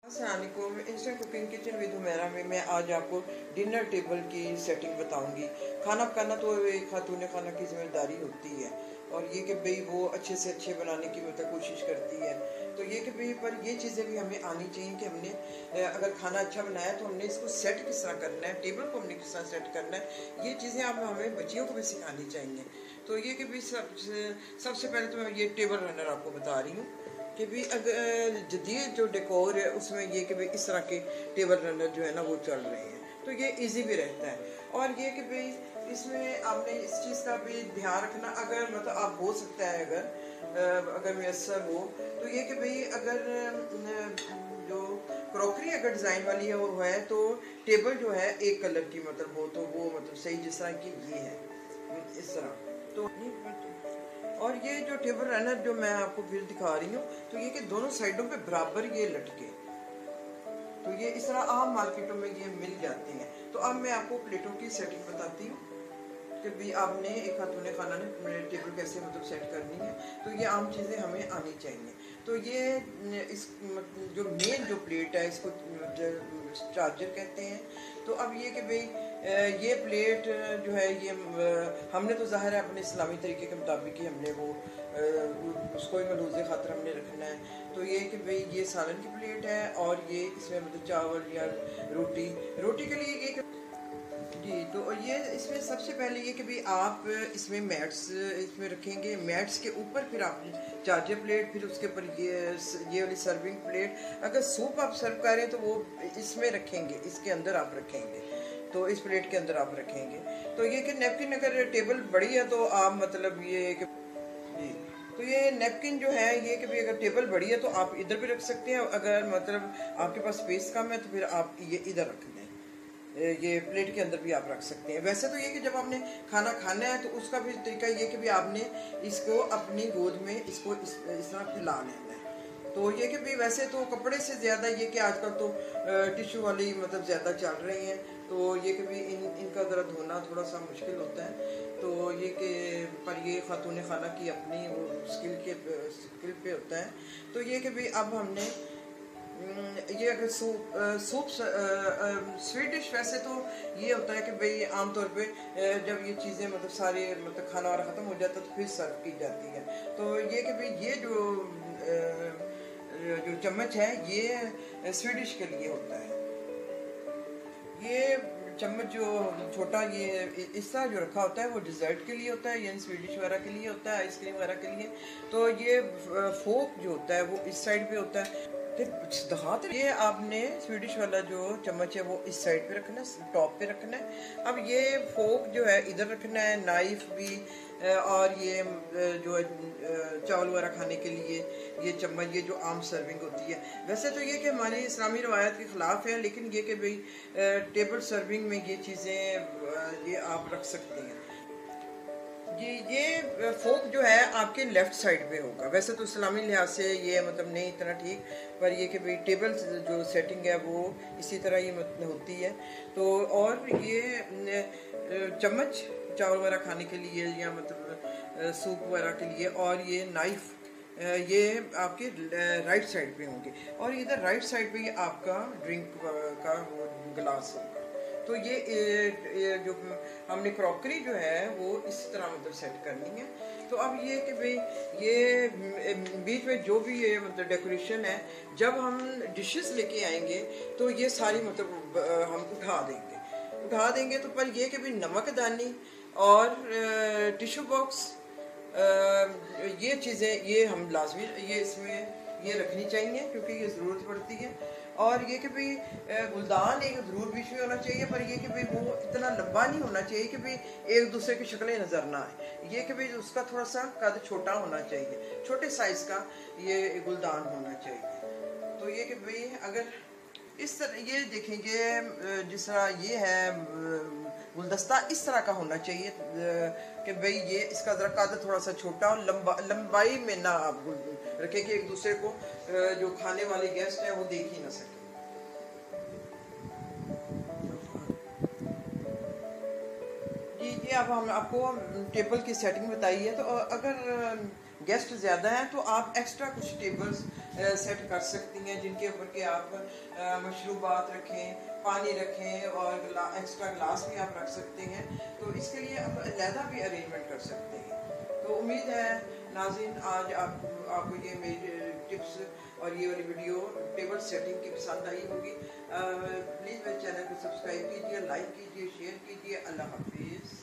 अस्सलामुअलैकुम। Instant cooking kitchen with Humaira में मैं आज आपको डिनर टेबल की सेटिंग बताऊंगी। खाना पकाना तो एक खातून खाना की जिम्मेदारी होती है और ये कि भाई वो अच्छे से अच्छे बनाने की मतलब कोशिश करती है। तो ये कि भाई पर ये चीज़ें भी हमें आनी चाहिए कि हमने अगर खाना अच्छा बनाया तो हमने इसको सेट किस तरह करना है, टेबल को हमने किस तरह सेट करना है, ये चीज़ें आप हमें बच्चियों को भी सिखानी चाहिए। तो ये कि भाई सबसे पहले तो मैं ये टेबल रनर आपको बता रही हूँ कि भी अगर जदीद जो डेकोर है उसमें ये कि भाई इस तरह के टेबल रनर जो है ना वो चल रहे हैं, तो ये इजी भी रहता है। और ये कि भाई इसमें आपने इस चीज़ का भी ध्यान रखना, अगर मतलब आप हो सकता है अगर मैसर हो तो ये कि भाई अगर जो क्रॉकरी अगर डिज़ाइन वाली है वो है तो टेबल जो है एक कलर की मतलब हो तो वो मतलब सही, जिस तरह की ये है इस तरह। तो और ये जो टेबल रनर जो मैं आपको फिर दिखा रही हूँ तो ये कि दोनों साइडों पे बराबर ये लटके, तो ये इस तरह आम मार्केटों में ये मिल जाते हैं। तो अब मैं आपको प्लेटों की सेटिंग बताती हूँ कि भी आपने एक खातून खाना ने टेबल कैसे मतलब सेट करनी है। तो ये आम चीज़ें हमें आनी चाहिए। तो ये इस जो मेन जो प्लेट है इसको चार्जर कहते हैं। तो अब ये कि भाई ये प्लेट जो है ये हमने तो ज़ाहिर है अपने इस्लामी तरीके के मुताबिक ही हमने वो उसको ही मलूज़े खातर हमने रखना है। तो ये कि भाई ये सालन की प्लेट है और ये इसमें मतलब चावल या रोटी के लिए ये जी। तो ये इसमें सबसे पहले ये कि भाई आप इसमें मैट्स इसमें रखेंगे, मैट्स के ऊपर फिर आप चार्जर प्लेट, फिर उसके ऊपर ये वाली सर्विंग प्लेट। अगर सूप आप सर्व कर रहे हैं तो वो इसमें रखेंगे, इसके अंदर आप रखेंगे, तो इस प्लेट के अंदर आप रखेंगे। तो ये कि नैपकिन अगर टेबल बड़ी है तो आप मतलब ये कि जी, तो ये नैपकिन जो है ये कि भाई अगर टेबल बड़ी है तो आप इधर भी रख सकते हैं, अगर मतलब आपके पास स्पेस कम है तो फिर आप ये इधर रख दें, ये प्लेट के अंदर भी आप रख सकते हैं। वैसे तो ये कि जब आपने खाना खाना है तो उसका भी तरीका ये कि भी आपने इसको अपनी गोद में इसको इस तरह फैला लेना है। तो ये कि भी वैसे तो कपड़े से ज़्यादा ये कि आजकल तो टिश्यू वाली मतलब ज़्यादा चल रही हैं, तो ये कि भी इनका ज़रा धोना थोड़ा सा मुश्किल होता है। तो ये कि पर ये खातून खाना की अपनी वो स्किल पे होता है। तो ये कि भी अब हमने ये अगर सूप स्वीट डिश वैसे तो ये होता है कि भाई आमतौर पे जब ये चीज़ें मतलब सारे मतलब खाना वाला ख़त्म हो जाता है तो फिर सर्व की जाती है। तो ये कि भाई ये जो चम्मच है ये स्वीट डिश के लिए होता है। ये चम्मच जो छोटा ये इस तरह जो रखा होता है वो डिज़र्ट के लिए होता है, यानी स्वीट डिश वगैरह के लिए होता है, आइसक्रीम वगैरह के लिए। तो ये फोक जो होता है वो इस साइड पे होता है। फिर ये आपने स्वीडिश वाला जो चम्मच है वो इस साइड पे रखना है, टॉप पे रखना है। अब ये फोक जो है इधर रखना है, नाइफ भी और ये जो चावल वगैरह खाने के लिए ये चम्मच, ये जो आम सर्विंग होती है। वैसे तो ये कि हमारी इस्लामी रवायत के ख़िलाफ़ है, लेकिन ये कि भाई टेबल सर्विंग में ये चीज़ें ये आप रख सकते हैं। ये फोक जो है आपके लेफ्ट साइड पे होगा। वैसे तो इस्लामी लिहाज से ये मतलब नहीं इतना ठीक, पर ये कि भाई टेबल जो सेटिंग है वो इसी तरह ही मतलब होती है। तो और ये चम्मच चावल वगैरह खाने के लिए या मतलब सूप वगैरह के लिए, और ये नाइफ ये आपके राइट साइड पे होंगे, और इधर राइट साइड पे ये आपका ड्रिंक का वो गिलास होगा। तो ये जो हमने क्रॉकरी जो है वो इस तरह मतलब सेट करनी है। तो अब ये कि भाई ये बीच में जो भी ये मतलब डेकोरेशन है, जब हम डिशेस लेके आएंगे तो ये सारी मतलब हम उठा देंगे। तो पर ये कि भाई नमकदानी और टिश्यू बॉक्स ये चीज़ें ये हम लाजमी ये इसमें ये रखनी चाहिए क्योंकि ये ज़रूरत पड़ती है। और ये कि भाई गुलदान एक ज़रूर बीच में होना चाहिए, पर ये कि भाई वो इतना लंबा नहीं होना चाहिए कि भाई एक दूसरे की शक्लें नज़र ना आए। ये कि भाई उसका थोड़ा सा कद छोटा होना चाहिए, छोटे साइज़ का ये गुलदान होना चाहिए। तो ये कि भाई अगर इस तरह ये देखेंगे जिस तरह ये है गुलदस्ता इस तरह का होना चाहिए कि भाई ये इसका ज़रा कद थोड़ा सा छोटा और लंबाई में ना आप रखें कि एक दूसरे को जो खाने वाले गेस्ट हैं वो देख ही ना सके। जी अब हम आपको टेबल की सेटिंग बताई है। तो अगर गेस्ट ज़्यादा हैं तो आप एक्स्ट्रा कुछ टेबल्स सेट कर सकती हैं जिनके ऊपर के आप मशरूबात रखें, पानी रखें और एक्स्ट्रा ग्लास भी आप रख सकते हैं। तो इसके लिए आप अलहदा भी अरेंजमेंट कर सकते हैं। तो उम्मीद है नाज़रीन आज आपको ये मेरी टिप्स और ये वाली वीडियो टेबल सेटिंग की पसंद आई होगी। प्लीज़ मेरे चैनल को सब्सक्राइब कीजिए, लाइक कीजिए, शेयर कीजिए। अल्लाह हाफिज़।